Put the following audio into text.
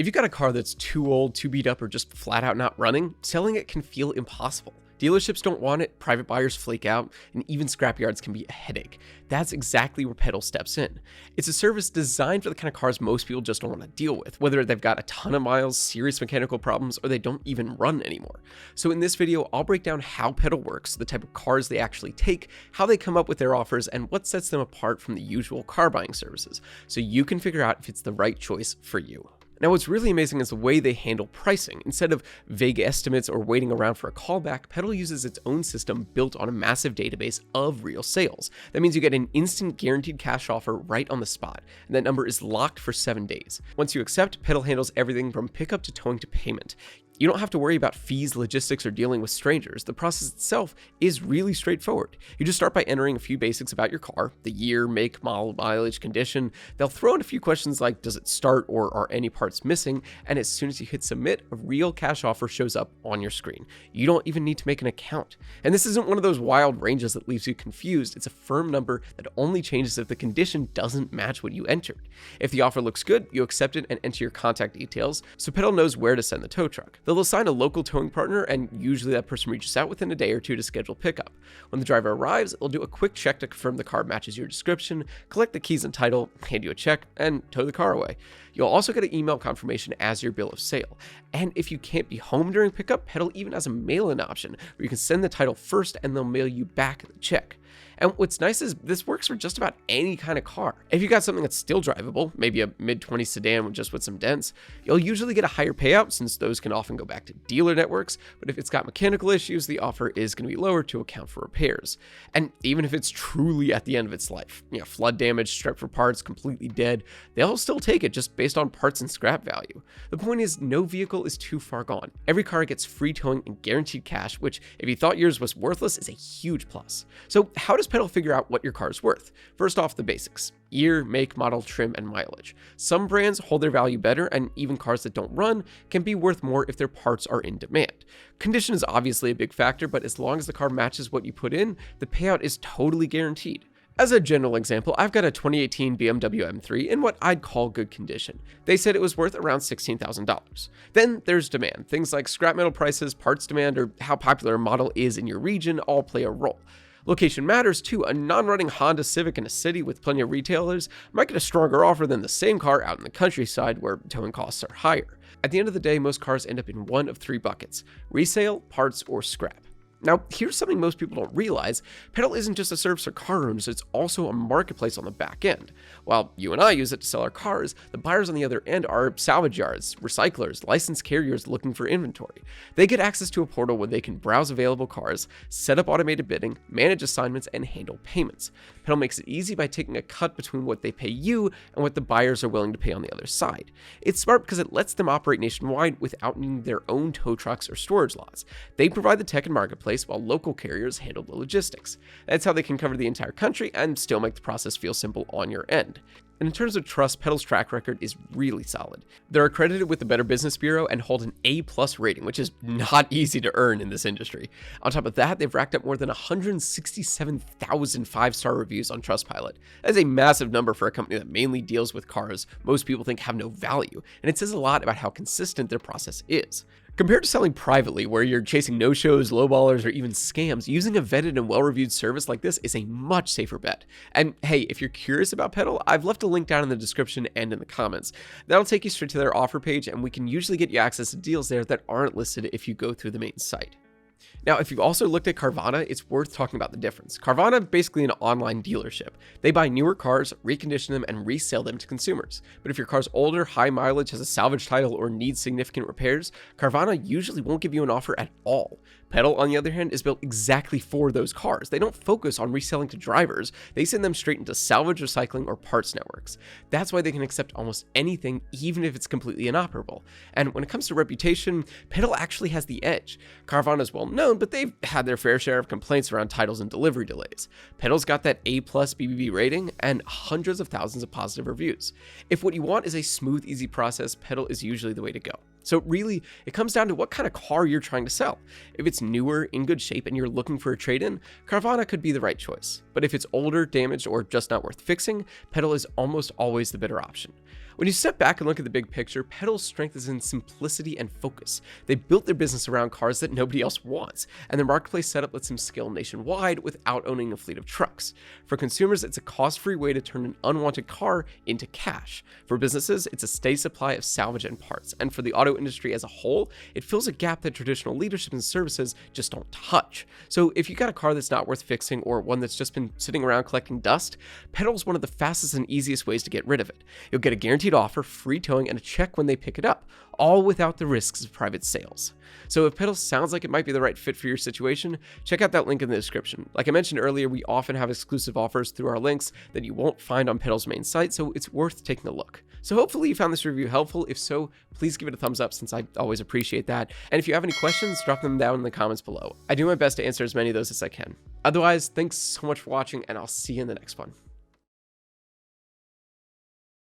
If you got a car that's too old, too beat up, or just flat out not running, selling it can feel impossible. Dealerships don't want it, private buyers flake out, and even scrapyards can be a headache. That's exactly where Peddle steps in. It's a service designed for the kind of cars most people just don't want to deal with, whether they've got a ton of miles, serious mechanical problems, or they don't even run anymore. So in this video, I'll break down how Peddle works, the type of cars they actually take, how they come up with their offers, and what sets them apart from the usual car buying services, so you can figure out if it's the right choice for you. Now, what's really amazing is the way they handle pricing. Instead of vague estimates or waiting around for a callback, Peddle uses its own system built on a massive database of real sales. That means you get an instant guaranteed cash offer right on the spot, and that number is locked for 7 days. Once you accept, Peddle handles everything from pickup to towing to payment. You don't have to worry about fees, logistics, or dealing with strangers. The process itself is really straightforward. You just start by entering a few basics about your car, the year, make, model, mileage, condition. They'll throw in a few questions like, does it start or are any parts missing? And as soon as you hit submit, a real cash offer shows up on your screen. You don't even need to make an account. And this isn't one of those wild ranges that leaves you confused. It's a firm number that only changes if the condition doesn't match what you entered. If the offer looks good, you accept it and enter your contact details, so Peddle knows where to send the tow truck. They'll assign a local towing partner, and usually that person reaches out within a day or two to schedule pickup. When the driver arrives, they'll do a quick check to confirm the car matches your description, collect the keys and title, hand you a check, and tow the car away. You'll also get an email confirmation as your bill of sale. And if you can't be home during pickup, Peddle even has a mail-in option where you can send the title first and they'll mail you back the check. And what's nice is this works for just about any kind of car. If you got something that's still drivable, maybe a mid-20s sedan with some dents, you'll usually get a higher payout since those can often go back to dealer networks. But if it's got mechanical issues, the offer is going to be lower to account for repairs. And even if it's truly at the end of its life, flood damage, stripped for parts, completely dead, they'll still take it just based on parts and scrap value. The point is, no vehicle is too far gone. Every car gets free towing and guaranteed cash, which if you thought yours was worthless is a huge plus. So how does Peddle figure out what your car is worth? First off, the basics: year, make, model, trim, and mileage. Some brands hold their value better, and even cars that don't run can be worth more if their parts are in demand. Condition is obviously a big factor, but as long as the car matches what you put in, the payout is totally guaranteed. As a general example, I've got a 2018 BMW M3 in what I'd call good condition. They said it was worth around $16,000. Then there's demand. Things like scrap metal prices, parts demand, or how popular a model is in your region all play a role. Location matters too. A non-running Honda Civic in a city with plenty of retailers might get a stronger offer than the same car out in the countryside where towing costs are higher. At the end of the day, most cars end up in one of three buckets: resale, parts, or scrap. Now, here's something most people don't realize. Peddle isn't just a service for car owners, it's also a marketplace on the back end. While you and I use it to sell our cars, the buyers on the other end are salvage yards, recyclers, licensed carriers looking for inventory. They get access to a portal where they can browse available cars, set up automated bidding, manage assignments, and handle payments. Peddle makes it easy by taking a cut between what they pay you and what the buyers are willing to pay on the other side. It's smart because it lets them operate nationwide without needing their own tow trucks or storage lots. They provide the tech and marketplace while local carriers handle the logistics. That's how they can cover the entire country and still make the process feel simple on your end. And in terms of trust, Peddle's track record is really solid. They're accredited with the Better Business Bureau and hold an A+ rating, which is not easy to earn in this industry. On top of that, they've racked up more than 167,000 5-star reviews on Trustpilot. That's a massive number for a company that mainly deals with cars most people think have no value, and it says a lot about how consistent their process is. Compared to selling privately, where you're chasing no-shows, lowballers, or even scams, using a vetted and well-reviewed service like this is a much safer bet. And hey, if you're curious about Peddle, I've left a link down in the description and in the comments. That'll take you straight to their offer page, and we can usually get you access to deals there that aren't listed if you go through the main site. Now, if you've also looked at Carvana, it's worth talking about the difference. Carvana is basically an online dealership. They buy newer cars, recondition them, and resell them to consumers. But if your car's older, high mileage, has a salvage title, or needs significant repairs, Carvana usually won't give you an offer at all. Peddle, on the other hand, is built exactly for those cars. They don't focus on reselling to drivers. They send them straight into salvage, recycling, or parts networks. That's why they can accept almost anything, even if it's completely inoperable. And when it comes to reputation, Peddle actually has the edge. Carvana is well known, but they've had their fair share of complaints around titles and delivery delays. Peddle's got that A+ BBB rating and hundreds of thousands of positive reviews. If what you want is a smooth, easy process, Peddle is usually the way to go. So really, it comes down to what kind of car you're trying to sell. If it's newer, in good shape, and you're looking for a trade-in, Carvana could be the right choice. But if it's older, damaged, or just not worth fixing, Peddle is almost always the better option. When you step back and look at the big picture, Peddle's strength is in simplicity and focus. They built their business around cars that nobody else wants, and their marketplace setup lets them scale nationwide without owning a fleet of trucks. For consumers, it's a cost-free way to turn an unwanted car into cash. For businesses, it's a steady supply of salvage and parts. And for the auto industry as a whole, it fills a gap that traditional leadership and services just don't touch. So if you got a car that's not worth fixing or one that's just been sitting around collecting dust, Peddle's one of the fastest and easiest ways to get rid of it. You'll get a guaranteed offer, free towing, and a check when they pick it up, all without the risks of private sales. So if Peddle sounds like it might be the right fit for your situation, check out that link in the description. Like I mentioned earlier, we often have exclusive offers through our links that you won't find on Peddle's main site, so it's worth taking a look. So hopefully you found this review helpful. If so, please give it a thumbs up since I always appreciate that. And if you have any questions, drop them down in the comments below. I do my best to answer as many of those as I can. Otherwise, thanks so much for watching, and I'll see you in the next one.